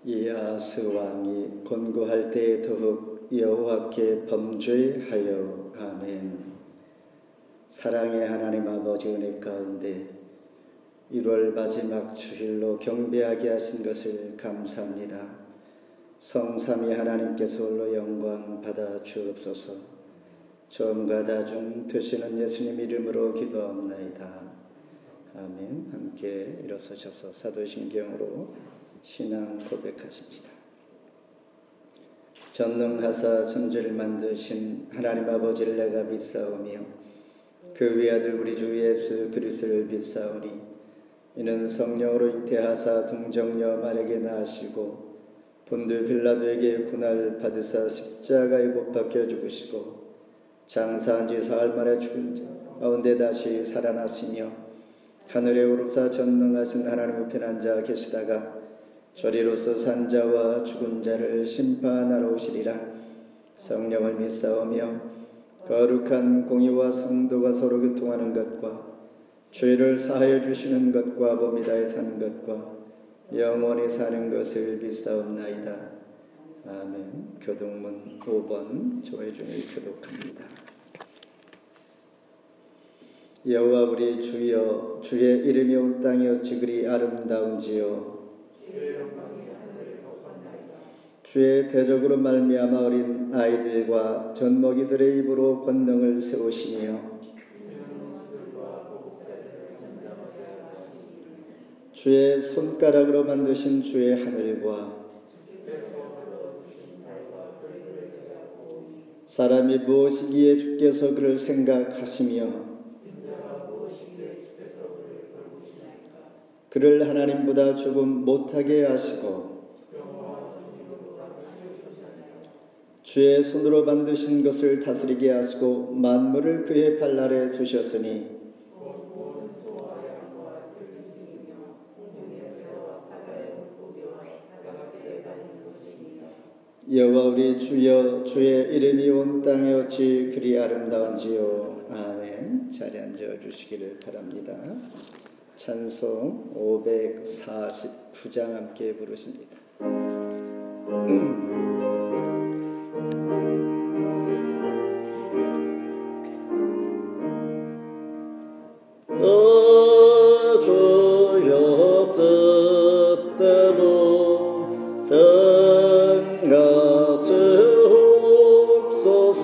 이 아스 왕이 권고할 때에 더욱 여호와께 범죄하여. 아멘. 사랑의 하나님 아버지, 은혜 가운데 1월 마지막 주일로 경배하게 하신 것을 감사합니다. 성삼위 하나님께서 홀로 영광 받아 주옵소서. 처음과 다중 되시는 예수님 이름으로 기도하옵나이다. 아멘. 함께 일어서셔서 사도신경으로 신앙 고백하십니다. 전능하사 천지를 만드신 하나님 아버지를 내가 믿사오며 그 외아들 우리 주 예수 그리스도를 믿사오니 이는 성령으로 잉태하사 동정녀 마리아에게 낳으시고 본드 빌라도에게 고날 받으사 십자가에 못 박혀 죽으시고 장사한 지 사흘 만에 죽은 가운데 다시 살아나시며 하늘에 오르사 전능하신 하나님 우편에 앉아 계시다가 저리로서 산자와 죽은 자를 심판하러 오시리라. 성령을 믿사오며 거룩한 공의와 성도가 서로 교통하는 것과 죄를 사하여 주시는 것과 몸이 다해 사는 것과 영원히 사는 것을 믿사옵나이다. 아멘. 교동문 5번 조혜준이 교독합니다. 여호와 우리 주여, 주의 이름이 온 땅에 어찌 그리 아름다운지요. 주의 대적으로 말미암아 어린 아이들과 젖먹이들의 입으로 권능을 세우시며 주의 손가락으로 만드신 주의 하늘과 사람이 무엇이기에 주께서 그를 생각하시며 그를 하나님보다 조금 못하게 하시고 주의 손으로 만드신 것을 다스리게 하시고 만물을 그의 발 아래 두셨으니 여호와 우리 주여, 주의 이름이 온 땅에 어찌 그리 아름다운지요. 아멘. 자리에 앉아 주시기를 바랍니다. 찬송 549장 함께 부르십니다. 주여 뜻대로 행하시옵소서.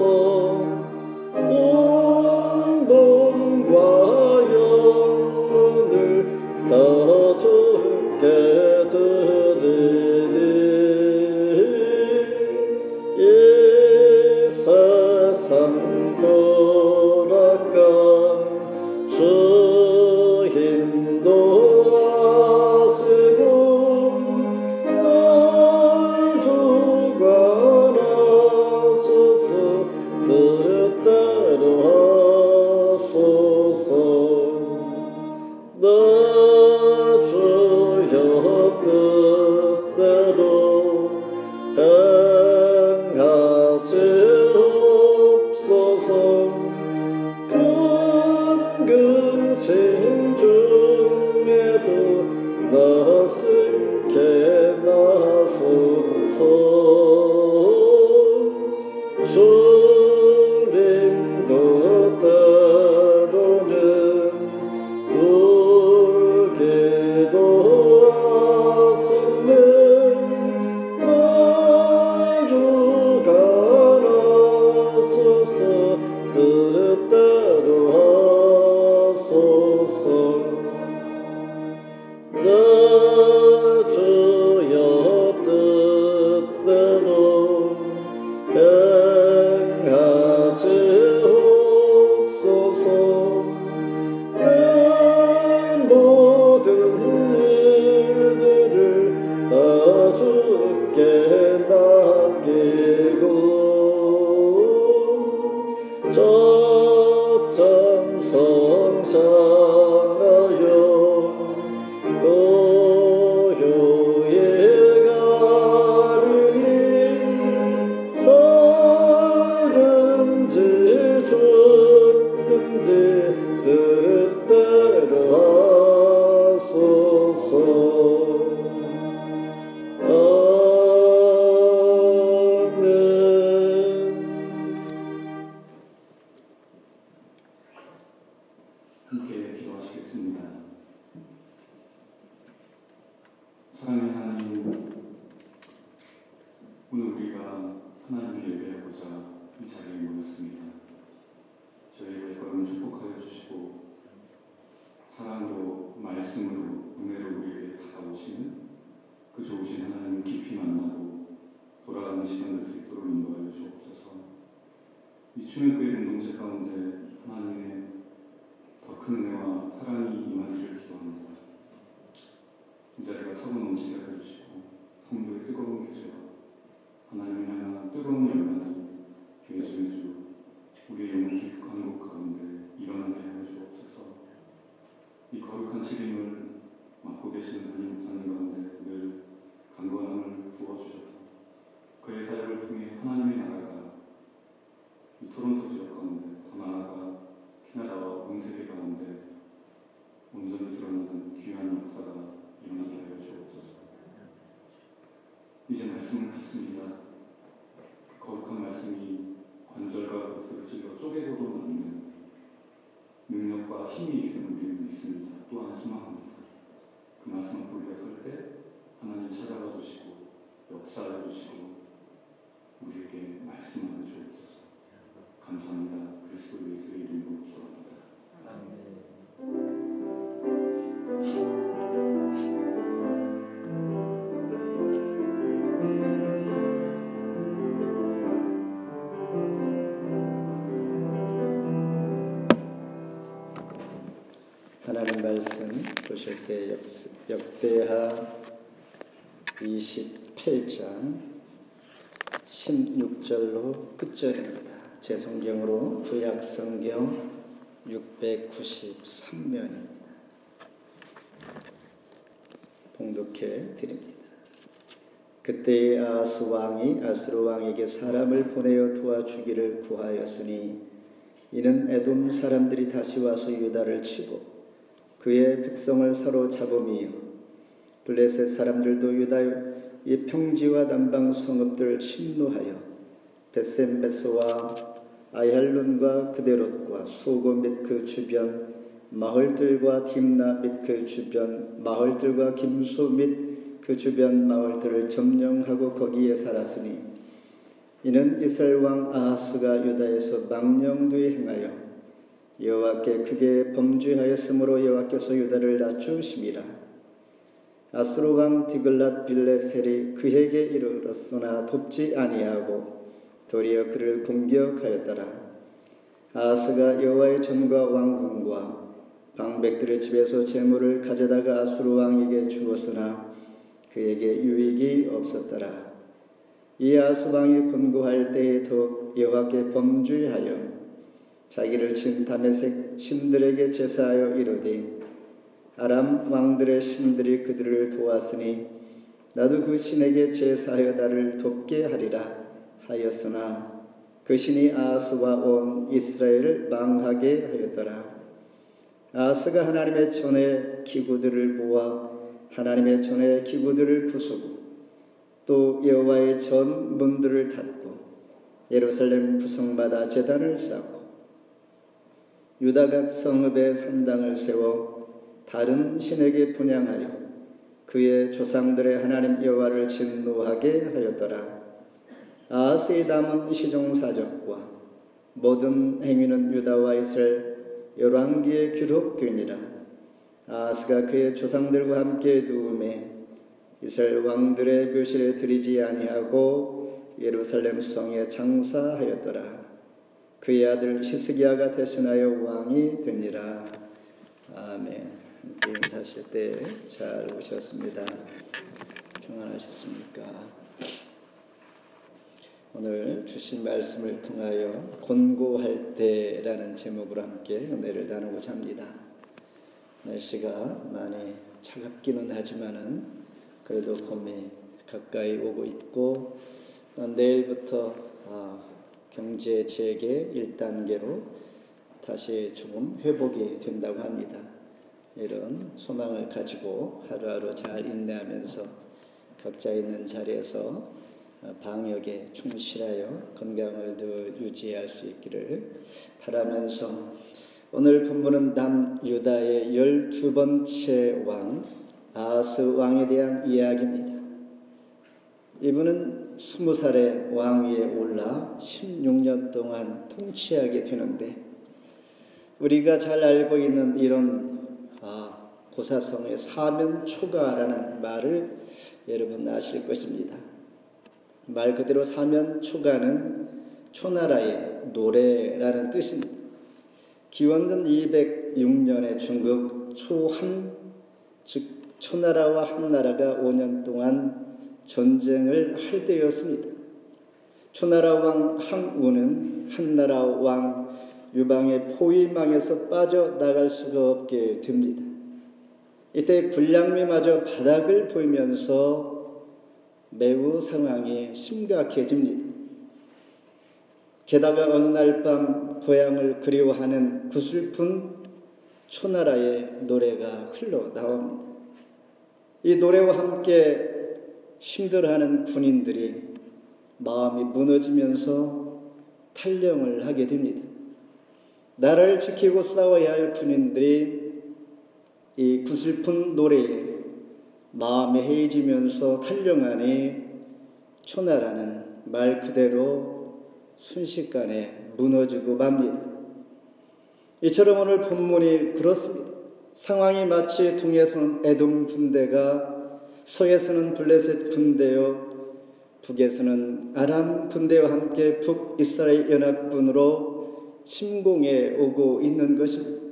온 몸과 영혼을 다 주께 드리니 이 세상 고락한 주 인도하시고 날 주관하소서. 뜻대로 하소서. 나 주여 뜻대로 행하시옵소서. 근심 중에도 낙심케 마소서. 주님도 때로는 울기도 하시네. 날 주관하소서. 뜻대로 하소서. 나 주여 뜻대로 행하시옵소서. 내 모든 일들을 다 주께 맡기고 저참 성상하여 차고 넘치게 해주시고 성도의 뜨거운 교제와 하나님을 향한 뜨거운 열망이 매주 우리의 영혼 깊숙한 곳 가운데 일어나게 하여 주옵소서. 이 거룩한 책임을 맡고 계시는 담임 목사님 가운데 늘 강건함을 부어주셔서 그의 사역을 통해 하나님의 나라가 이 토론토 지역 가운데 더 나아가 캐나다와 온 세계 가운데 온전히 드러나는 귀한 역사가 일어나게 하여 주옵소서. 이제 말씀을 갖습니다. 그 거룩한 말씀이 관절과 돛을 찔러 쪼개고도 남는 능력과 힘이 있음을 우리는 믿습니다. 또한 소망합니다. 그 말씀 앞에 우리가 설 때 하나님 찾아와 주시고 역사해 주시고 우리에게 말씀하여 주옵소서. 감사합니다. 그리스도 예수의 이름으로 기도합니다. 아멘. 하나님 말씀 보실 때 역대하 28장 16절로 끝절입니다. 제 성경으로 구약성경 693면입니다. 봉독해 드립니다. 그때의 아하스 왕이 아수르 왕에게 사람을 보내어 도와주기를 구하였으니 이는 에돔 사람들이 다시 와서 유다를 치고 그의 백성을 사로잡음이요 블레셋 사람들도 유다의 평지와 남방 성읍들을 침노하여 벳셈베스와 아얄론과 그데롯과 소고 및 그 주변 마을들과 딥나 및 그 주변 마을들과 김소 및 그 주변 마을들을 점령하고 거기에 살았으니 이는 이스라엘 왕 아하스가 유다에서 망령되이 행하여 여호와께 크게 범죄하였으므로 여호와께서 유다를 낮추심이라. 아수르 왕 디글랏 빌레셀이 그에게 이르렀으나 돕지 아니하고 도리어 그를 공격하였더라. 아하스가 여호와의 전과 왕궁과 방백들의 집에서 재물을 가져다가 아수르 왕에게 주었으나 그에게 유익이 없었더라. 이 아하스 왕이 권고할 때에 더욱 여호와께 범죄하여 자기를 친 다메섹 신들에게 제사하여 이르되 아람 왕들의 신들이 그들을 도왔으니 나도 그 신에게 제사하여 나를 돕게 하리라 하였으나 그 신이 아하스와 온 이스라엘을 망하게 하였더라. 아하스가 하나님의 전의 기구들을 모아 하나님의 전의 기구들을 부수고 또 여호와의 전 문들을 닫고 예루살렘 구성마다 제단을 쌓고 유다 각 성읍에 산당을 세워 다른 신에게 분향하여 그의 조상들의 하나님 여호와를 진노하게 하였더라. 아하스의 남은 시종사적과 모든 행위는 유다와 이스라엘 열왕기에 기록되니라. 아하스가 그의 조상들과 함께 누움에 이스라엘 왕들의 묘실에 들이지 아니하고 예루살렘 성에 장사하였더라. 그의 아들 히스기야가 대신하여 왕이 되니라. 아멘. 함께 인사하실 때 잘 오셨습니다. 평안하셨습니까? 오늘 주신 말씀을 통하여 권고할 때라는 제목으로 함께 은혜를 나누고자 합니다. 날씨가 많이 차갑기는 하지만은 그래도 봄이 가까이 오고 있고 내일부터 경제 재개 1단계로 다시 조금 회복이 된다고 합니다. 이런 소망을 가지고 하루하루 잘 인내하면서 각자 있는 자리에서 방역에 충실하여 건강을 늘 유지할 수 있기를 바라면서 오늘 본문은 남유다의 12번째 왕 아하스 왕에 대한 이야기입니다. 이분은 20살에 왕위에 올라 16년 동안 통치하게 되는데 우리가 잘 알고 있는 이런 고사성의 사면초가라는 말을 여러분 아실 것입니다. 말 그대로 사면초가는 초나라의 노래라는 뜻입니다. 기원전 206년에 중국 초한 즉 초나라와 한나라가 5년 동안 전쟁을 할 때였습니다. 초나라 왕 항우는 한나라 왕 유방의 포위망에서 빠져나갈 수가 없게 됩니다. 이때 군량미마저 바닥을 보이면서 매우 상황이 심각해집니다. 게다가 어느 날 밤 고향을 그리워하는 구슬픈 초나라의 노래가 흘러나옵니다. 이 노래와 함께 힘들어하는 군인들이 마음이 무너지면서 탈령을 하게 됩니다. 나라를 지키고 싸워야 할 군인들이 이 구슬픈 노래에 마음이 해이지면서 탈령하니 초나라는 말 그대로 순식간에 무너지고 맙니다. 이처럼 오늘 본문이 그렇습니다. 상황이 마치 동에서는 에돔 군대가, 서에서는 블레셋 군대요, 북에서는 아람 군대와 함께 북이스라엘 연합군으로 침공해 오고 있는 것입니다.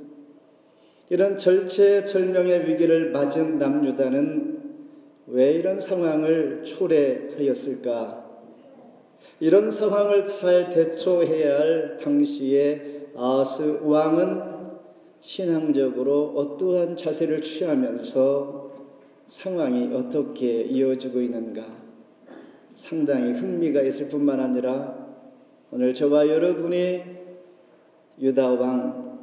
이런 절체절명의 위기를 맞은 남유다는 왜 이런 상황을 초래하였을까? 이런 상황을 잘 대처해야 할 당시의 아하스 왕은 신앙적으로 어떠한 자세를 취하면서 상황이 어떻게 이어지고 있는가? 상당히 흥미가 있을 뿐만 아니라 오늘 저와 여러분이 유다 왕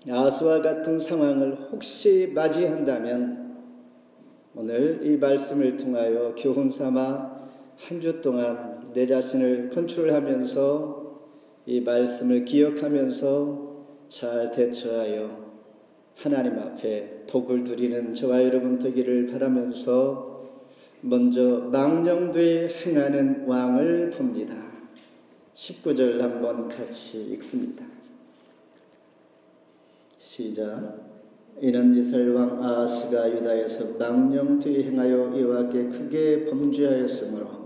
아하스와 같은 상황을 혹시 맞이한다면 오늘 이 말씀을 통하여 교훈 삼아 한 주 동안 내 자신을 컨트롤하면서 이 말씀을 기억하면서 잘 대처하여 하나님 앞에 복을 누리는 저와 여러분 되기를 바라면서 먼저 망령되이 행하는 왕을 봅니다. 19절 한번 같이 읽습니다. 시작. 이는 이스라엘 왕 아하스가 유다에서 망령되이 행하여 여호와께 크게 범죄하였으므로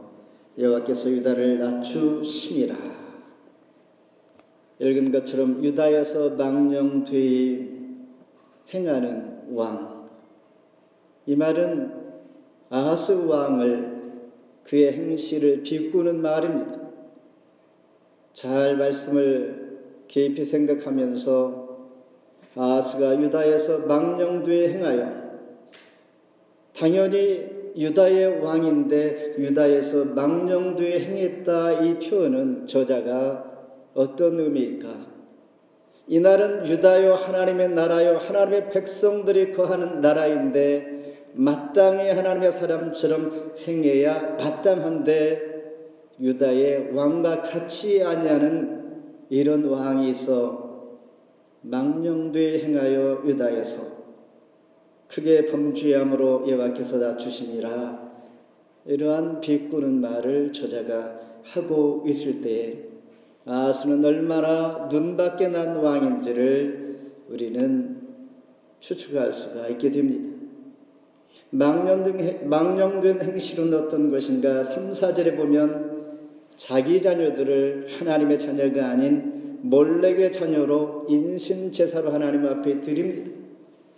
여호와께서 유다를 낮추심이라. 읽은 것처럼 유다에서 망령되이 행하는 왕. 이 말은 아하스 왕을 그의 행실을 비꼬는 말입니다. 잘 말씀을 깊이 생각하면서 아하스가 유다에서 망령되이 행하여, 당연히 유다의 왕인데 유다에서 망령되이 행했다, 이 표현은 저자가 어떤 의미일까? 이날은 유다요 하나님의 나라요 하나님의 백성들이 거하는 나라인데 마땅히 하나님의 사람처럼 행해야 마땅한데 유다의 왕과 같이 아니하는 이런 왕이 있어 망령되이 행하여 유다에서 크게 범죄함으로 여호와께서 낮추심이라. 이러한 비꼬는 말을 저자가 하고 있을 때에 아하스는 얼마나 눈밖에 난 왕인지를 우리는 추측할 수가 있게 됩니다. 망령된 행실은 어떤 것인가? 3, 4절에 보면 자기 자녀들을 하나님의 자녀가 아닌 몰렉의 자녀로 인신제사로 하나님 앞에 드립니다.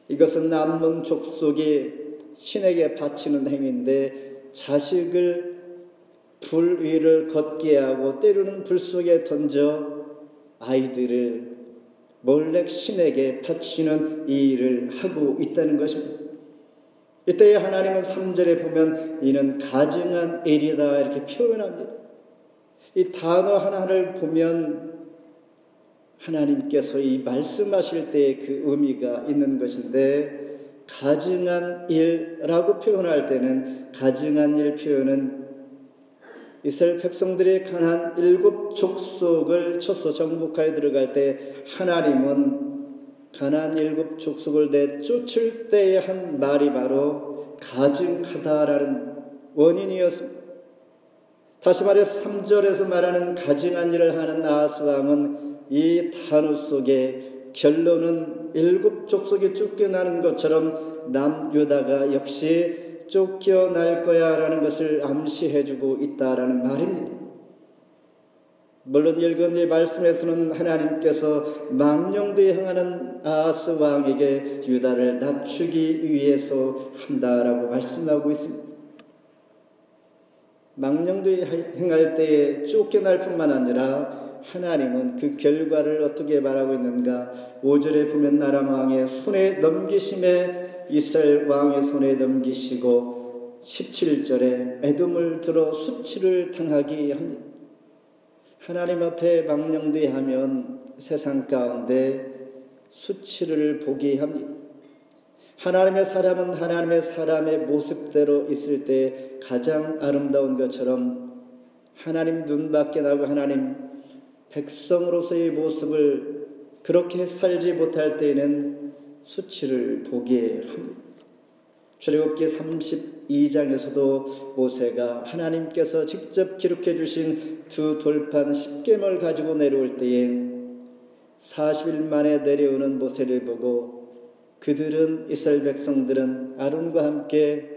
이것은 남문 족속이 신에게 바치는 행위인데 자식을 불 위를 걷게 하고 때로는 불 속에 던져 아이들을 몰렉 신에게 바치는 이 일을 하고 있다는 것입니다. 이때 하나님은 3절에 보면 이는 가증한 일이다 이렇게 표현합니다. 이 단어 하나를 보면 하나님께서 이 말씀하실 때의 그 의미가 있는 것인데, 가증한 일이라고 표현할 때는 가증한 일 표현은 이스라엘 백성들이 가나안 7 족속을 쳐서 정복하여 들어갈 때 하나님은 가나안 7 족속을 내쫓을 때에 한 말이 바로 가증하다라는 원인이었습니다. 다시 말해 3절에서 말하는 가증한 일을 하는 아하스 왕은 이 단어 속에 결론은 7 족속이 쫓겨나는 것처럼 남유다가 역시 쫓겨날 거야 라는 것을 암시해주고 있다라는 말입니다. 물론 읽은 이 말씀에서는 하나님께서 망령도에 향하는 아하스 왕에게 유다를 낮추기 위해서 한다라고 말씀하고 있습니다. 망령도에 행할 때에 쫓겨날 뿐만 아니라 하나님은 그 결과를 어떻게 말하고 있는가? 5절에 보면 아람 왕의 손에 넘기심에 이스라엘 왕의 손에 넘기시고 17절에 에돔을 들어 수치를 당하게 합니다. 하나님 앞에 망령되게 하면 세상 가운데 수치를 보게 합니다. 하나님의 사람은 하나님의 사람의 모습대로 있을 때 가장 아름다운 것처럼 하나님 눈밖에 나고 하나님 백성으로서의 모습을 그렇게 살지 못할 때에는 수치를 보게 합니다. 출애굽기 32장에서도 모세가 하나님께서 직접 기록해 주신 두 돌판 10계명을 가지고 내려올 때에 40일 만에 내려오는 모세를 보고 그들은 이스라엘 백성들은 아론과 함께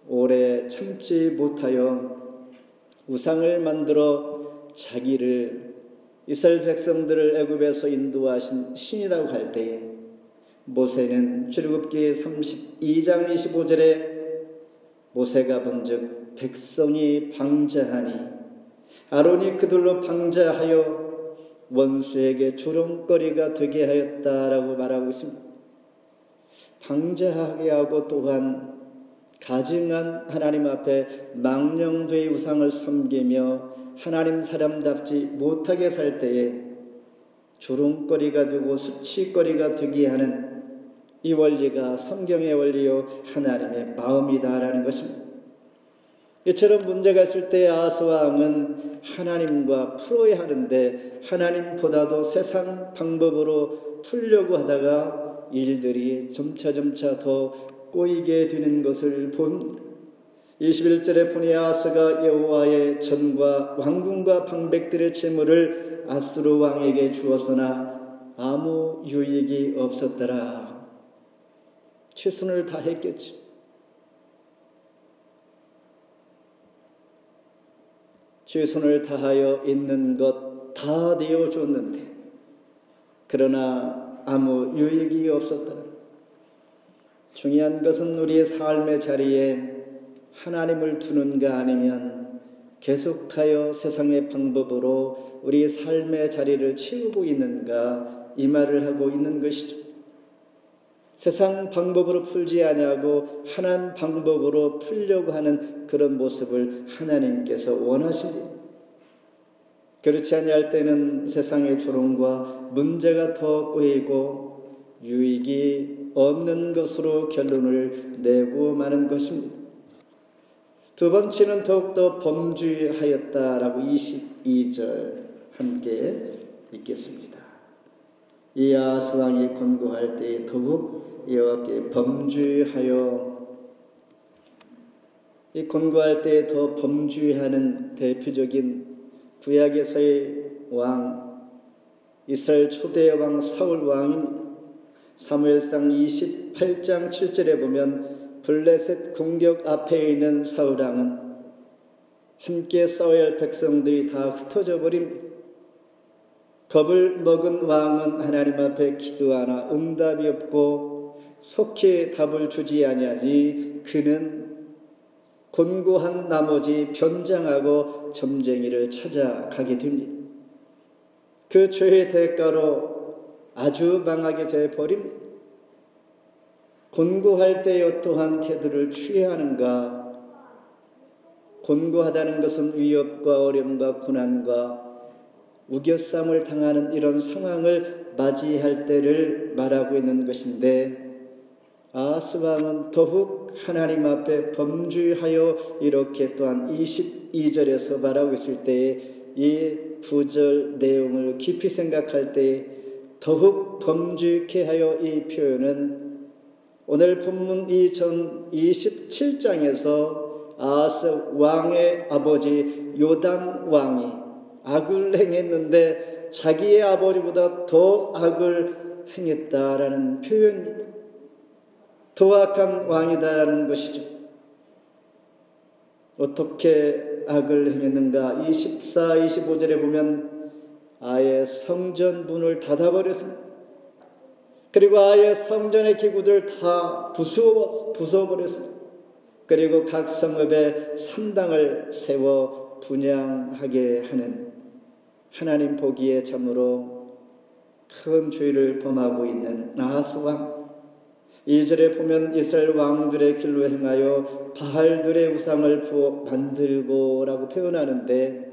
오래 참지 못하여 우상을 만들어 자기를 이스라엘 백성들을 애굽에서 인도하신 신이라고 할 때에 모세는 출애굽기 32장 25절에 모세가 본즉 백성이 방자하니 아론이 그들로 방자하여 원수에게 조롱거리가 되게 하였다라고 말하고 있습니다. 방자하게 하고 또한 가증한 하나님 앞에 망령되이 우상을 섬기며 하나님 사람답지 못하게 살 때에 조롱거리가 되고 수치거리가 되게 하는 이 원리가 성경의 원리요 하나님의 마음이다라는 것입니다. 이처럼 문제가 있을 때 아하스 왕은 하나님과 풀어야 하는데 하나님보다도 세상 방법으로 풀려고 하다가 일들이 점차 더 꼬이게 되는 것을 봅니다. 21절에 보니 아하스가 여호와의 전과 왕궁과 방백들의 재물을 아수르 왕에게 주었으나 아무 유익이 없었더라. 최선을 다했겠죠. 최선을 다하여 있는 것 다 내어줬는데 그러나 아무 유익이 없었더라. 중요한 것은 우리의 삶의 자리에 하나님을 두는가 아니면 계속하여 세상의 방법으로 우리의 삶의 자리를 채우고 있는가 이 말을 하고 있는 것이죠. 세상 방법으로 풀지 아니하고 하나님 방법으로 풀려고 하는 그런 모습을 하나님께서 원하십니다. 그렇지 아니할 때는 세상의 조롱과 문제가 더 꼬이고 유익이 없는 것으로 결론을 내고 마는 것입니다. 두 번째는 더욱더 범죄하였다라고 22절 함께 읽겠습니다. 이 아하스 왕이 권고할 때 더욱 여호와께 범죄하여 이 권고할 때 더 범죄하는 대표적인 구약에서의 왕 이스라엘 초대 왕 사울 왕입니다. 사무엘상 28장 7절에 보면 블레셋 공격 앞에 있는 사울 왕은 함께 싸워야 할 백성들이 다 흩어져 버립니다. 겁을 먹은 왕은 하나님 앞에 기도하나 응답이 없고 속히 답을 주지 아니하니 그는 곤고한 나머지 변장하고 점쟁이를 찾아가게 됩니다. 그 죄의 대가로 아주 망하게 되어버립니다. 곤고할 때 어떠한 태도를 취해야 하는가? 곤고하다는 것은 위협과 어려움과 고난과 우겨쌈을 당하는 이런 상황을 맞이할 때를 말하고 있는 것인데 아하스 왕은 더욱 하나님 앞에 범죄하여 이렇게 또한 22절에서 말하고 있을 때에 이 구절 내용을 깊이 생각할 때 더욱 범죄케 하여 이 표현은 오늘 본문 이전 27장에서 아하스 왕의 아버지 요담 왕이 악을 행했는데 자기의 아버지보다 더 악을 행했다라는 표현입니다. 더 악한 왕이다라는 것이죠. 어떻게 악을 행했는가? 24, 25절에 보면 아예 성전 문을 닫아버렸습니다. 그리고 아예 성전의 기구들 다 부숴버렸습니다. 그리고 각 성읍에 산당을 세워 분향하게 하는, 하나님 보기에 참으로 큰 죄를 범하고 있는 아하스 왕. 2절에 보면 이스라엘 왕들의 길로 행하여 바알들의 우상을 만들고 라고 표현하는데,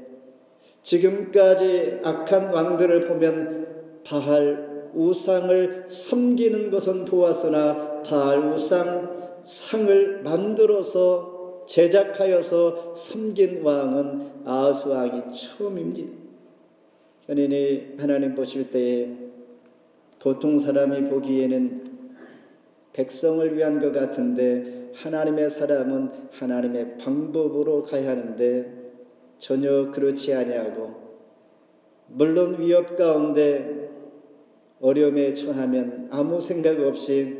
지금까지 악한 왕들을 보면 바알 우상을 섬기는 것은 보았으나 바알 우상 상을 만들어서 제작하여서 섬긴 왕은 아하스 왕이 처음입니다. 그러니 하나님 보실 때에 보통 사람이 보기에는 백성을 위한 것 같은데, 하나님의 사람은 하나님의 방법으로 가야 하는데 전혀 그렇지 아니하고, 물론 위협 가운데 어려움에 처하면 아무 생각 없이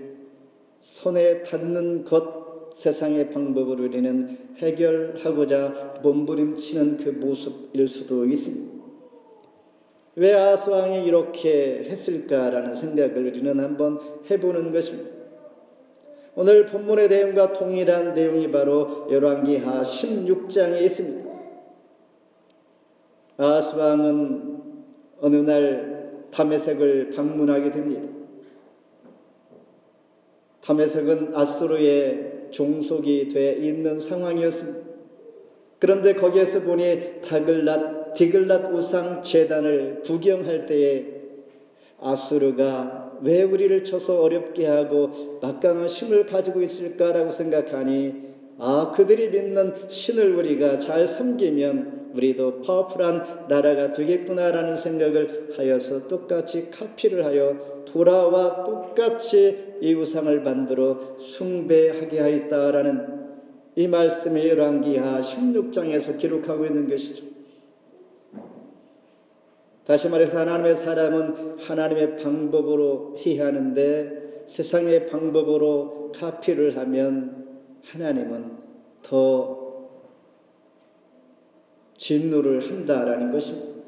손에 닿는 것, 세상의 방법으로 우리는 해결하고자 몸부림치는 그 모습일 수도 있습니다. 왜 아하스 왕이 이렇게 했을까라는 생각을 우리는 한번 해보는 것입니다. 오늘 본문의 내용과 동일한 내용이 바로 열왕기하 16장에 있습니다. 아하스 왕은 어느 날 다메섹을 방문하게 됩니다. 다메섹은 아수르의 종속이 돼 있는 상황이었습니다. 그런데 거기에서 보니 디글랏 우상 제단을 구경할 때에 아수르가 왜 우리를 쳐서 어렵게 하고 막강한 힘을 가지고 있을까라고 생각하니, 그들이 믿는 신을 우리가 잘 섬기면 우리도 파워풀한 나라가 되겠구나라는 생각을 하여서 똑같이 카피를 하여 돌아와 똑같이 이 우상을 만들어 숭배하게 하였다라는 이 말씀이 열왕기하 16장에서 기록하고 있는 것이죠. 다시 말해서 하나님의 사람은 하나님의 방법으로 해하는데, 세상의 방법으로 카피를 하면 하나님은 더 진노를 한다라는 것입니다.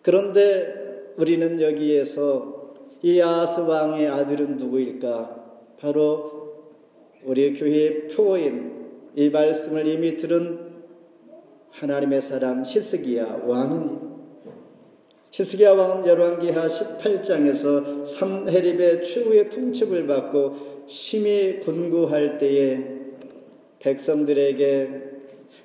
그런데 우리는 여기에서 이 아하스 왕의 아들은 누구일까? 바로 우리 교회의 표어인, 이 말씀을 이미 들은 하나님의 사람 히스기야 왕입니다. 히스기야 왕은 열왕기하 18장에서 산헤립의 최후의 통첩을 받고 심히 곤고할 때에 백성들에게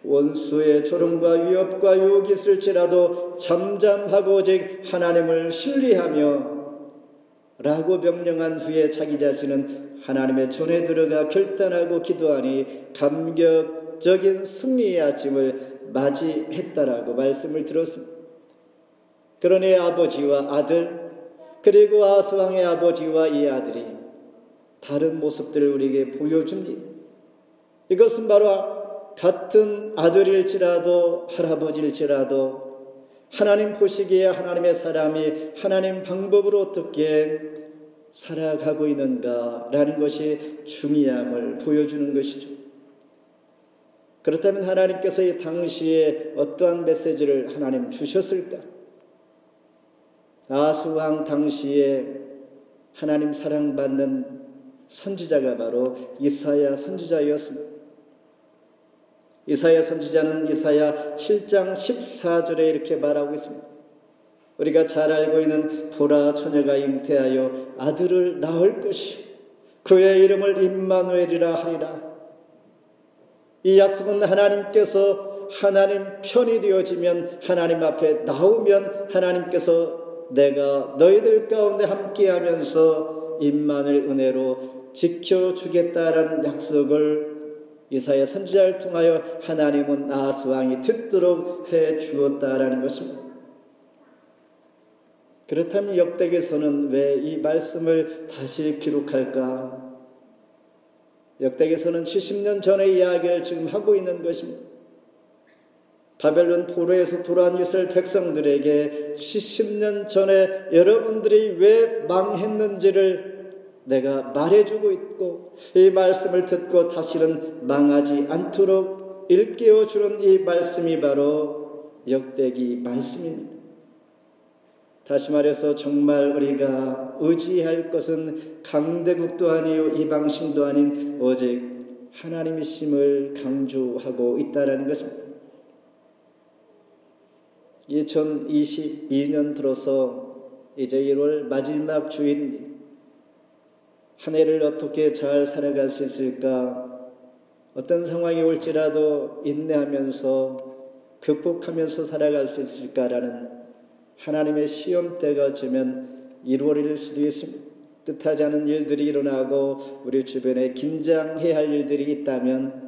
원수의 조롱과 위협과 유혹이 있을지라도 잠잠하고 오직 하나님을 신뢰하며 라고 명령한 후에 자기 자신은 하나님의 전에 들어가 결단하고 기도하니 감격적인 승리의 아침을 맞이했다라고 말씀을 들었습니다. 그러니 아버지와 아들, 그리고 아하스 왕의 아버지와 이 아들이 다른 모습들을 우리에게 보여줍니다. 이것은 바로 같은 아들일지라도 할아버지일지라도 하나님 보시기에 하나님의 사람이 하나님 방법으로 어떻게 살아가고 있는가라는 것이 중요함을 보여주는 것이죠. 그렇다면 하나님께서 이 당시에 어떠한 메시지를 하나님 주셨을까? 아하스 왕 당시에 하나님 사랑받는 선지자가 바로 이사야 선지자였습니다. 이사야 선지자는 이사야 7장 14절에 이렇게 말하고 있습니다. 우리가 잘 알고 있는 보라, 처녀가 잉태하여 아들을 낳을 것이 그의 이름을 임마누엘이라 하리라. 이 약속은 하나님께서 하나님 편이 되어지면, 하나님 앞에 나오면 하나님께서 내가 너희들 가운데 함께하면서 임마누엘 은혜로 지켜주겠다라는 약속을 이사야 선지자를 통하여 하나님은 아하스 왕이 듣도록 해 주었다라는 것입니다. 그렇다면 역대기서는 왜 이 말씀을 다시 기록할까? 역대기서는 70년 전의 이야기를 지금 하고 있는 것입니다. 바벨론 포로에서 돌아온 이스라엘 백성들에게 70년 전에 여러분들이 왜 망했는지를 내가 말해주고 있고 이 말씀을 듣고 다시는 망하지 않도록 일깨워주는 이 말씀이 바로 역대기 말씀입니다. 다시 말해서 정말 우리가 의지할 것은 강대국도 아니요 이방신도 아닌 오직 하나님이심을 강조하고 있다는 것입니다. 2022년 들어서 이제 1월 마지막 주일입니다. 한 해를 어떻게 잘 살아갈 수 있을까? 어떤 상황이 올지라도 인내하면서 극복하면서 살아갈 수 있을까라는 하나님의 시험대가 오면 1월일 수도 있습니다. 뜻하지 않은 일들이 일어나고 우리 주변에 긴장해야 할 일들이 있다면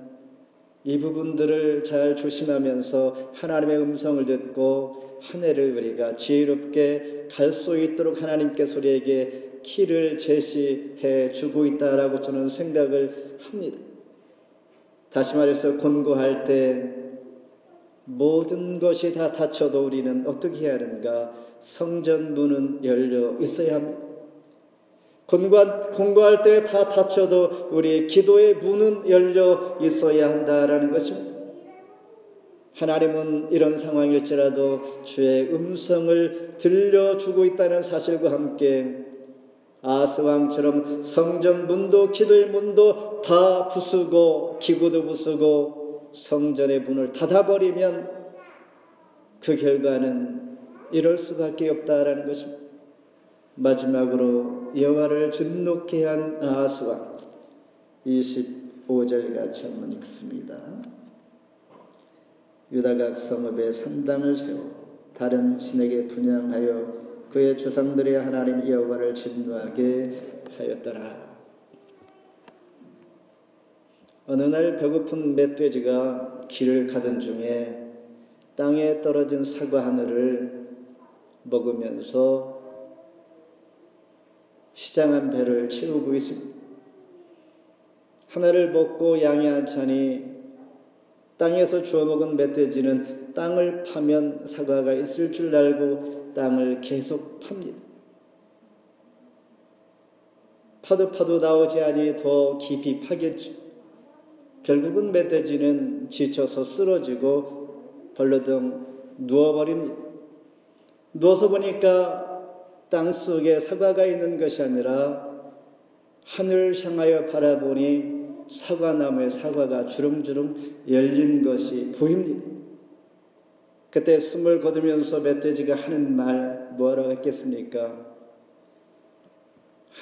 이 부분들을 잘 조심하면서 하나님의 음성을 듣고 한 해를 우리가 지혜롭게 갈 수 있도록 하나님께서 우리에게 길을 제시해 주고 있다라고 저는 생각을 합니다. 다시 말해서 권고할 때 모든 것이 다 닫혀도 우리는 어떻게 해야 하는가? 성전 문은 열려 있어야 합니다. 공부할 때 다 닫혀도 우리의 기도의 문은 열려 있어야 한다라는 것입니다. 하나님은 이런 상황일지라도 주의 음성을 들려주고 있다는 사실과 함께 아하스 왕처럼 성전 문도 기도의 문도 다 부수고 기구도 부수고 성전의 문을 닫아버리면 그 결과는 이럴 수밖에 없다라는 것입니다. 마지막으로 여호와를 진노케 한 아하스 왕 25절 같이 한번 읽습니다. 유다각 성읍에 산당을 세워 다른 신에게 분향하여 그의 조상들의 하나님 여호와를 진노하게 하였더라. 어느 날 배고픈 멧돼지가 길을 가던 중에 땅에 떨어진 사과 하나를 먹으면서 시장한 배를 채우고 있습니다. 하나를 먹고 양이 안 차니 땅에서 주워 먹은 멧돼지는 땅을 파면 사과가 있을 줄 알고 땅을 계속 팝니다. 파도 나오지 않니 더 깊이 파겠죠. 결국은 멧돼지는 지쳐서 쓰러지고 벌러덩 누워버립니다. 누워서 보니까 땅속에 사과가 있는 것이 아니라 하늘을 향하여 바라보니 사과나무에 사과가 주름주름 열린 것이 보입니다. 그때 숨을 거두면서 멧돼지가 하는 말 뭐라고 했겠습니까?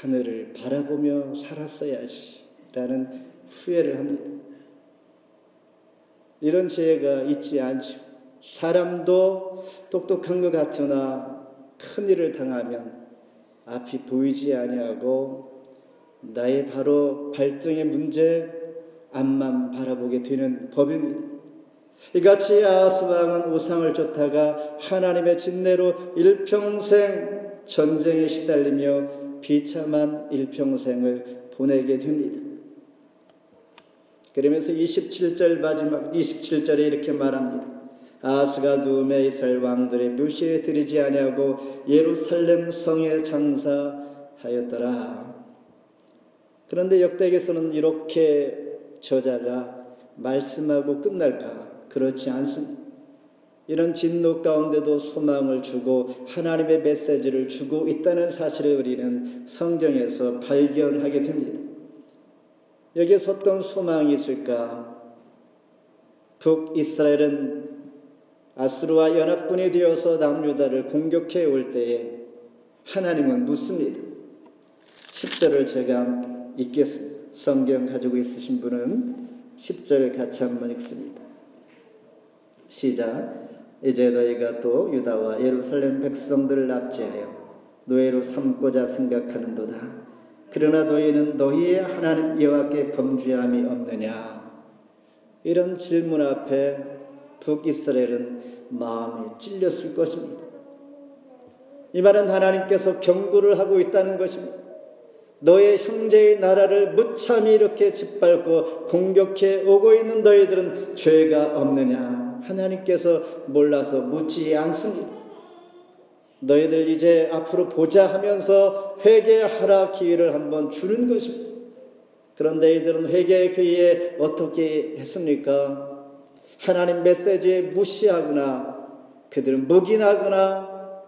하늘을 바라보며 살았어야지 라는 후회를 합니다. 이런 지혜가 있지 않죠. 사람도 똑똑한 것 같으나 큰일을 당하면 앞이 보이지 아니하고 나의 바로 발등의 문제 앞만 바라보게 되는 법입니다. 이같이 아하스 왕은 우상을 쫓다가 하나님의 진내로 일평생 전쟁에 시달리며 비참한 일평생을 보내게 됩니다. 그러면서 27절 마지막 27절에 이렇게 말합니다. 아하스가 누움에 이스라엘 왕들의 묘시에 들이지 아니하고 예루살렘 성에 장사하였더라. 그런데 역대기에서는 이렇게 저자가 말씀하고 끝날까? 그렇지 않습니다. 이런 진노 가운데도 소망을 주고 하나님의 메시지를 주고 있다는 사실을 우리는 성경에서 발견하게 됩니다. 여기에서 어떤 소망이 있을까? 북이스라엘은 아수르와 연합군이 되어서 남유다를 공격해 올 때에 하나님은 묻습니다. 10절을 제가 읽겠습니다. 성경 가지고 있으신 분은 10절 같이 한번 읽습니다. 시작. 이제 너희가 또 유다와 예루살렘 백성들을 납치하여 노예로 삼고자 생각하는도다. 그러나 너희는 너희의 하나님 여호와께 범죄함이 없느냐? 이런 질문 앞에 북이스라엘은 마음이 찔렸을 것입니다. 이 말은 하나님께서 경고를 하고 있다는 것입니다. 너의 형제의 나라를 무참히 이렇게 짓밟고 공격해 오고 있는 너희들은 죄가 없느냐? 하나님께서 몰라서 묻지 않습니다. 너희들 이제 앞으로 보자 하면서 회개하라 기회를 한번 주는 것입니다. 그런데 이들은 회개 기회에 어떻게 했습니까? 하나님 메시지에 무시하거나 그들은 묵인하거나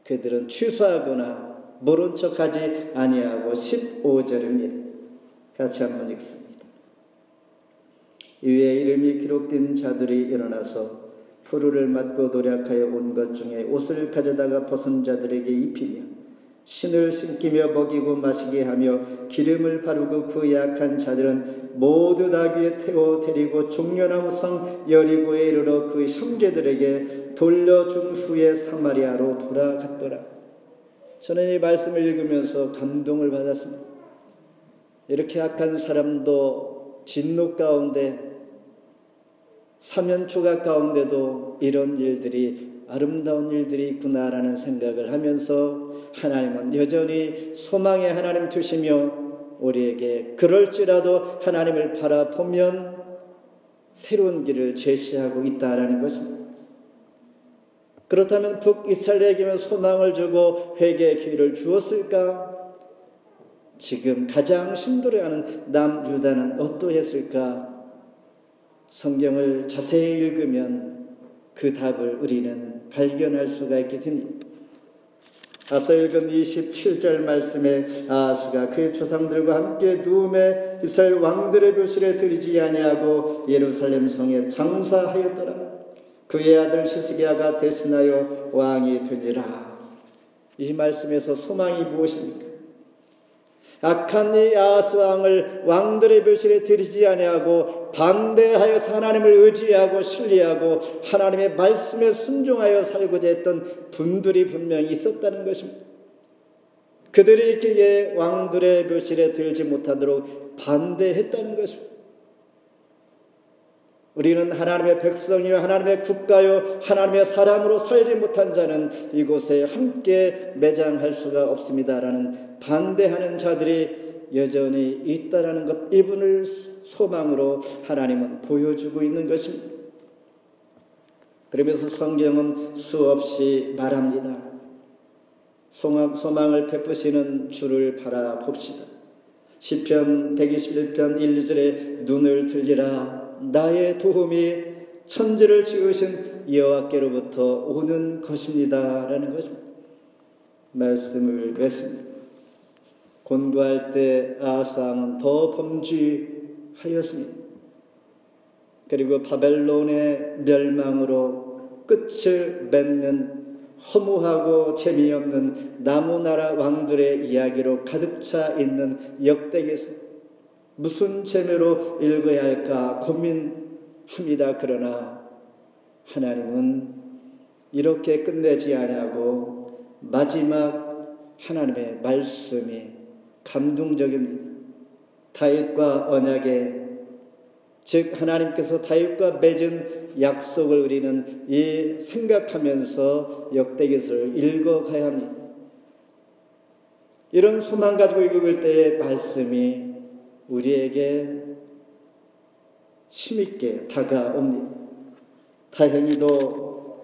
그들은 취소하거나 모른 척하지 아니하고 15절입니다. 같이 한번 읽습니다. 이에 이름이 기록된 자들이 일어나서 푸르를 맞고 노력하여 온 것 중에 옷을 가져다가 벗은 자들에게 입히며 신을 신기며 먹이고 마시게 하며 기름을 바르고 그 약한 자들은 모두 나귀에 태워 데리고 종려나무 성 여리고에 이르러 그 형제들에게 돌려준 후에 사마리아로 돌아갔더라. 저는 이 말씀을 읽으면서 감동을 받았습니다. 이렇게 악한 사람도 진노 가운데 사면초가 가운데도 이런 일들이 아름다운 일들이 있구나라는 생각을 하면서 하나님은 여전히 소망의 하나님 되시며 우리에게 그럴지라도 하나님을 바라보면 새로운 길을 제시하고 있다라는 것입니다. 그렇다면 북이스라엘에게만 소망을 주고 회개의 기회를 주었을까? 지금 가장 힘들어하는 남유다는 어떠했을까? 성경을 자세히 읽으면 그 답을 우리는 발견할 수가 있게 됩니다. 앞서 읽은 27절 말씀에 아하스가 그의 조상들과 함께 누움에 이스라엘 왕들의 묘실에 들이지 아니하고 예루살렘 성에 장사하였더라. 그의 아들 시스기야가 대신하여 왕이 되니라. 이 말씀에서 소망이 무엇입니까? 악한 이 아하스 왕을 왕들의 묘실에 들이지 아니하고 반대하여서 하나님을 의지하고 신뢰하고 하나님의 말씀에 순종하여 살고자 했던 분들이 분명히 있었다는 것입니다. 그들이 있기에 왕들의 묘실에 들지 못하도록 반대했다는 것입니다. 우리는 하나님의 백성이요 하나님의 국가요 하나님의 사람으로 살지 못한 자는 이곳에 함께 매장할 수가 없습니다라는 반대하는 자들이 여전히 있다라는 것, 이분을 소망으로 하나님은 보여주고 있는 것입니다. 그러면서 성경은 수없이 말합니다. 소망을 베푸시는 주를 바라봅시다. 시편 121편 1, 2절에 눈을 들리라. 나의 도움이 천지를 지으신 여호와께로부터 오는 것입니다 라는 것입니다. 말씀을 맺습니다. 곤고할 때 아하스 왕은 더 범죄하였습니다. 그리고 바벨론의 멸망으로 끝을 맺는 허무하고 재미없는 나무나라 왕들의 이야기로 가득 차 있는 역대기에서 무슨 재미로 읽어야 할까 고민합니다. 그러나 하나님은 이렇게 끝내지 아니하고 마지막 하나님의 말씀이 감동적입니다. 다윗과 언약의, 즉 하나님께서 다윗과 맺은 약속을 우리는 생각하면서 역대기서를 읽어가야 합니다. 이런 소망 가지고 읽을 때의 말씀이 우리에게 힘있게 다가옵니다. 다행히도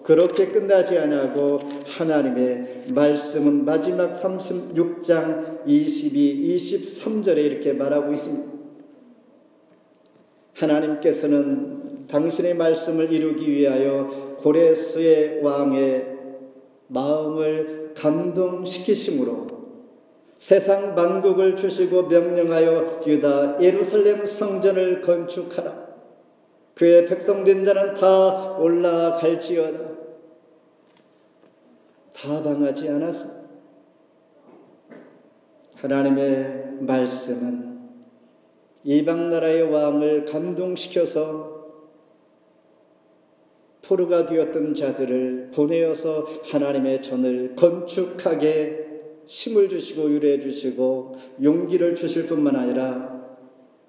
그렇게 끝나지 않고 하나님의 말씀은 마지막 36장 22, 23절에 이렇게 말하고 있습니다. 하나님께서는 당신의 말씀을 이루기 위하여 고레스의 왕의 마음을 감동시키심으로 세상 만국을 주시고 명령하여 유다 예루살렘 성전을 건축하라. 그의 백성된 자는 다 올라갈지어다. 다 당하지 않았습니다. 하나님의 말씀은 이방 나라의 왕을 감동시켜서 포로가 되었던 자들을 보내어서 하나님의 전을 건축하게 힘을 주시고 유래 주시고 용기를 주실 뿐만 아니라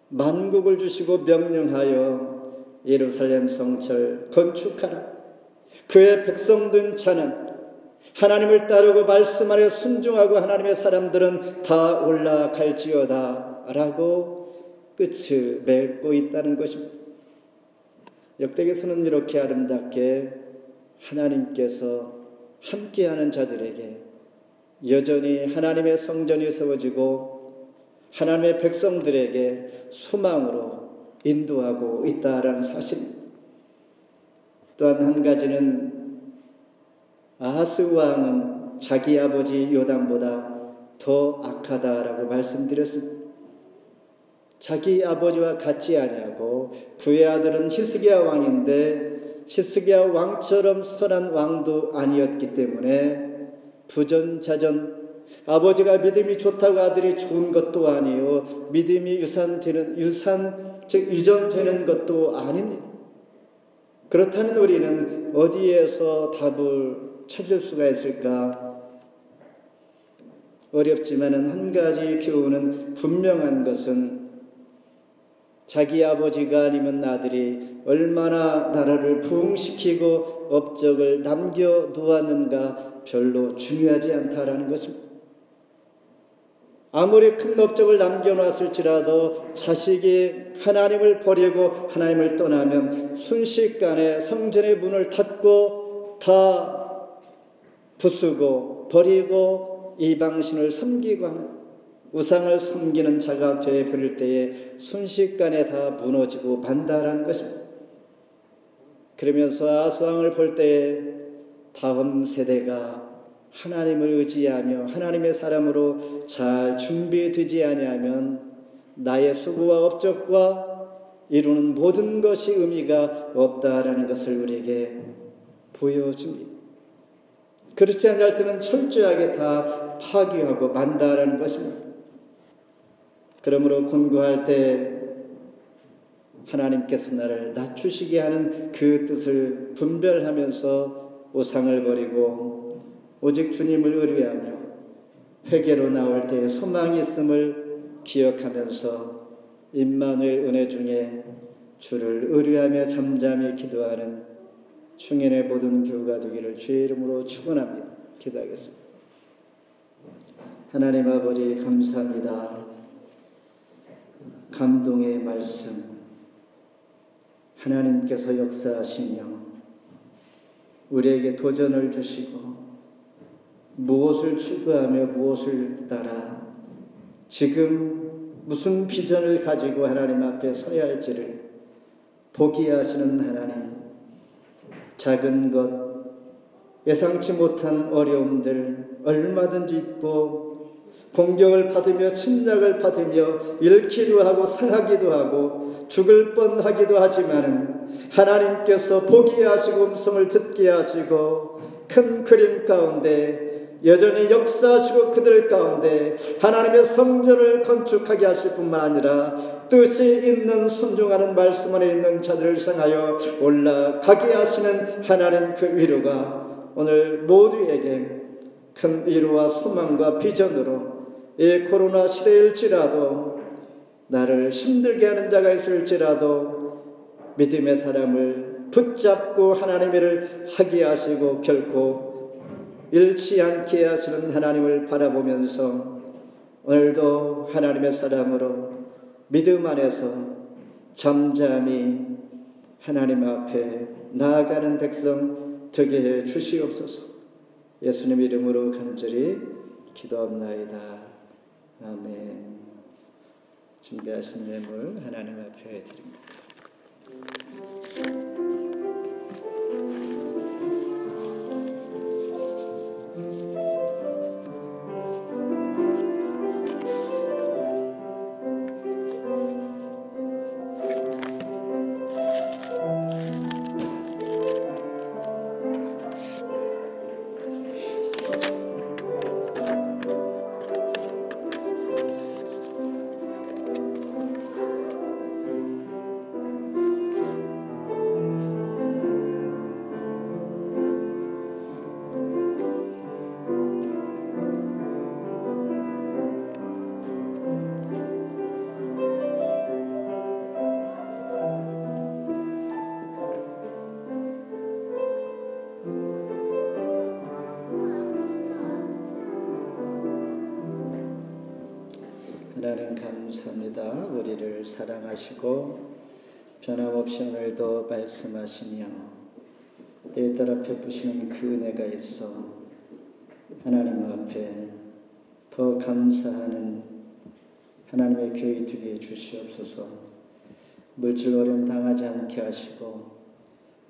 만국을 주시고 명령하여 예루살렘 성전을 건축하라. 그의 백성된 자는 하나님을 따르고 말씀 안에 순종하고 하나님의 사람들은 다 올라갈지어다 라고 끝을 맺고 있다는 것입니다. 역대기서는 이렇게 아름답게 하나님께서 함께하는 자들에게 여전히 하나님의 성전이 세워지고 하나님의 백성들에게 소망으로 인도하고 있다라는 사실. 또한 한 가지는 아하스 왕은 자기 아버지 요담보다 더 악하다라고 말씀드렸습니다. 자기 아버지와 같지 아니하고 그의 아들은 히스기야 왕인데 히스기야 왕처럼 선한 왕도 아니었기 때문에 부전자전, 아버지가 믿음이 좋다고 아들이 좋은 것도 아니요 믿음이 유전되는 것도 아닙니다. 그렇다면 우리는 어디에서 답을 찾을 수가 있을까? 어렵지만은 한 가지 교훈은 분명한 것은 자기 아버지가 아니면 아들이 얼마나 나라를 부흥시키고 업적을 남겨두었는가 별로 중요하지 않다라는 것입니다. 아무리 큰 업적을 남겨놨을지라도 자식이 하나님을 버리고 하나님을 떠나면 순식간에 성전의 문을 닫고 다 부수고 버리고 이방신을 섬기고 하는 우상을 섬기는 자가 되어버릴 때에 순식간에 다 무너지고 만다라는 것입니다. 그러면서 아하스왕을 볼 때에 다음 세대가 하나님을 의지하며 하나님의 사람으로 잘 준비되지 아니하면 나의 수고와 업적과 이루는 모든 것이 의미가 없다라는 것을 우리에게 보여줍니다. 그렇지 않을 때는 철저하게 다 파괴하고 만다라는 것입니다. 그러므로 권고할 때 하나님께서 나를 낮추시게 하는 그 뜻을 분별하면서 우상을 버리고 오직 주님을 의뢰하며 회개로 나올 때에 소망이 있음을 기억하면서 임마누엘 은혜 중에 주를 의뢰하며 잠잠히 기도하는 충인의 모든 교우가 되기를 주의 이름으로 축원합니다. 기도하겠습니다. 하나님 아버지 감사합니다. 감동의 말씀, 하나님께서 역사하시며 우리에게 도전을 주시고 무엇을 추구하며 무엇을 따라 지금 무슨 비전을 가지고 하나님 앞에 서야 할지를 보게 하시는 하나님, 작은 것, 예상치 못한 어려움들 얼마든지 있고 공격을 받으며 침략을 받으며 잃기도 하고 상하기도 하고 죽을 뻔하기도 하지만은 하나님께서 보게 하시고 음성을 듣게 하시고 큰 그림 가운데 여전히 역사하시고 그들 가운데 하나님의 성전을 건축하게 하실 뿐만 아니라 뜻이 있는 순종하는 말씀 안에 있는 자들을 향하여 올라가게 하시는 하나님 그 위로가 오늘 모두에게 큰 위로와 소망과 비전으로 이 코로나 시대일지라도 나를 힘들게 하는 자가 있을지라도 믿음의 사람을 붙잡고 하나님의 일을 하게 하시고 결코 잃지 않게 하시는 하나님을 바라보면서 오늘도 하나님의 사람으로 믿음 안에서 잠잠히 하나님 앞에 나아가는 백성 되게 해 주시옵소서. 예수님 이름으로 간절히 기도합나이다. 아멘. 준비하신 예물 하나님 앞에 드립니다. 하나님 감사합니다. 우리를 사랑하시고 변함없이 오늘도 말씀하시며 때에 따라 베푸시는 그 은혜가 있어 하나님 앞에 더 감사하는 하나님의 교회 되게 주시옵소서. 물질 어려움 당하지 않게 하시고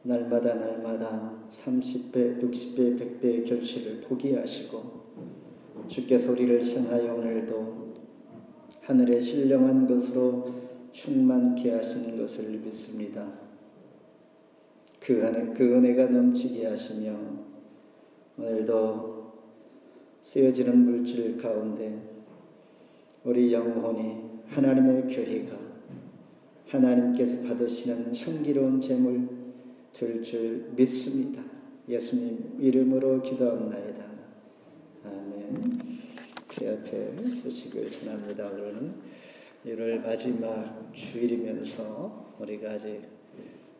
날마다 30배, 60배, 100배의 결실을 보게 하시고 주께서 우리를 향하여 오늘도 하늘의 신령한 것으로 충만케 하시는 것을 믿습니다. 그 은혜가 넘치게 하시며 오늘도 쓰여지는 물질 가운데 우리 영혼이 하나님의 교회가 하나님께서 받으시는 향기로운 제물 될 줄 믿습니다. 예수님 이름으로 기도합나이다. 아멘. 그 앞에 소식을 전합니다. 오늘은 1월 마지막 주일이면서 우리가 아직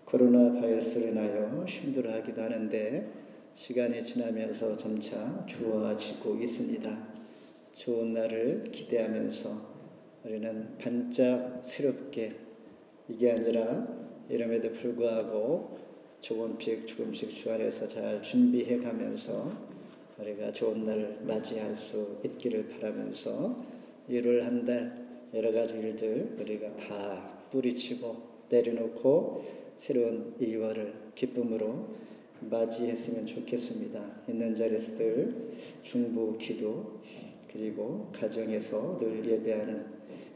코로나 바이러스로 인하여 힘들어하기도 하는데 시간이 지나면서 점차 좋아지고 있습니다. 좋은 날을 기대하면서 우리는 반짝 새롭게 이게 아니라 이름에도 불구하고 조금씩 주 안에서 잘 준비해 가면서 우리가 좋은 날을 맞이할 수 있기를 바라면서 1월 한 달 여러 가지 일들 우리가 다 뿌리치고 내려놓고 새로운 2월을 기쁨으로 맞이했으면 좋겠습니다. 있는 자리에서들 중보 기도 그리고 가정에서 늘 예배하는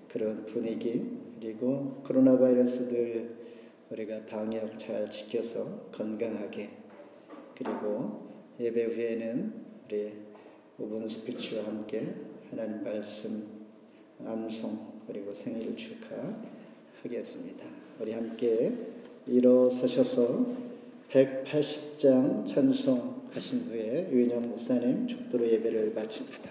그런 분위기 그리고 코로나 바이러스들 우리가 방역 잘 지켜서 건강하게 그리고 예배 후에는 우리 5분 스피치와 함께 하나님 말씀 암송 그리고 생일 축하하겠습니다. 우리 함께 일어서셔서 180장 찬송하신 후에 유인영 목사님 축도로 예배를 마칩니다.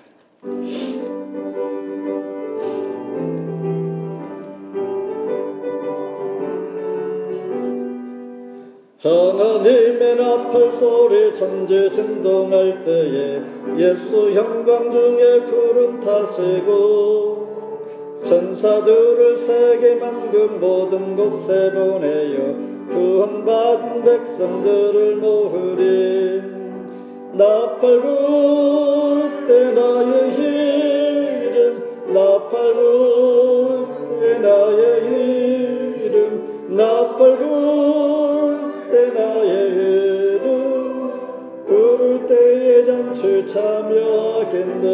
하나님의 나팔 소리 천지 진동할 때에 예수 영광 중에 구름 타시고 천사들을 세계 만국 모든 곳에 보내어 구원받은 백성들을 모으리. 나팔 불 때 나의 이름 나팔 불 때 나의 이름 나팔 불 때 나의 이름 부를 때에 잔치 참여하겠네.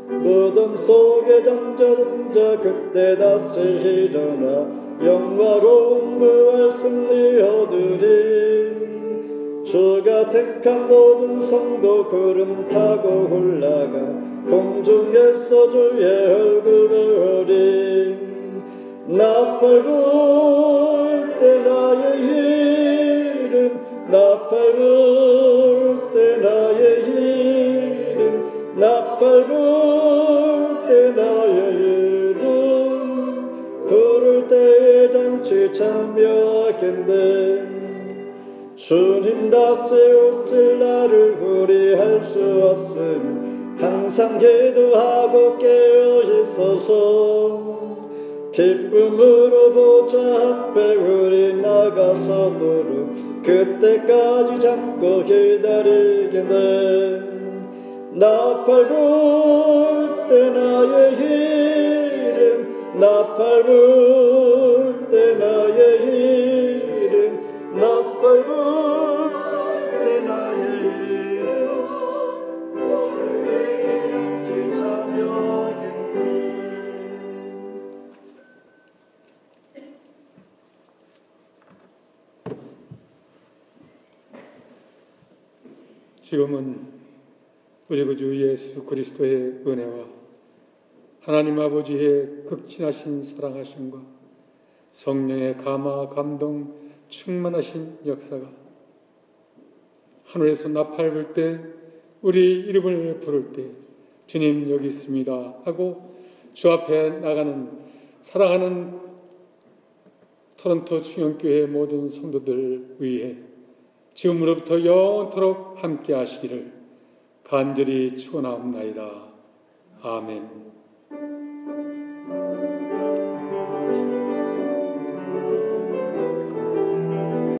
무덤 속에 잠자는 자 그때 다시 일어나 영화로운 부활 승리 얻으리. 주가 택한 모든 성도 구름 타고 올라가 공중에서 주의 얼굴 보리. 나팔 불 때 나의 이름 나팔 불 때 나의 이름 나팔 불 때 나의 이름 부를 때에 잔치 참여하겠네. 주님 다스릴 나를 후리할 수 없음 항상 기도하고 깨어 있어서 기쁨으로 보좌 앞에 우리 나가서도록 그때까지 참고 기다리겠네. 나팔 불 때 나의 이름 나팔 불 때 나의 이름 나팔 불 때 나의 이름 우리에게 잔치 참여하겠네. 지금은 우리 구주 예수 그리스도의 은혜와 하나님 아버지의 극진하신 사랑하심과 성령의 감화 감동 충만하신 역사가 하늘에서 나팔 불 때 우리 이름을 부를 때 주님 여기 있습니다 하고 주 앞에 나가는 사랑하는 토론토 중앙교회 모든 성도들 위해 지금으로부터 영원토록 함께 하시기를 간절히 축원하옵나이다. 아멘.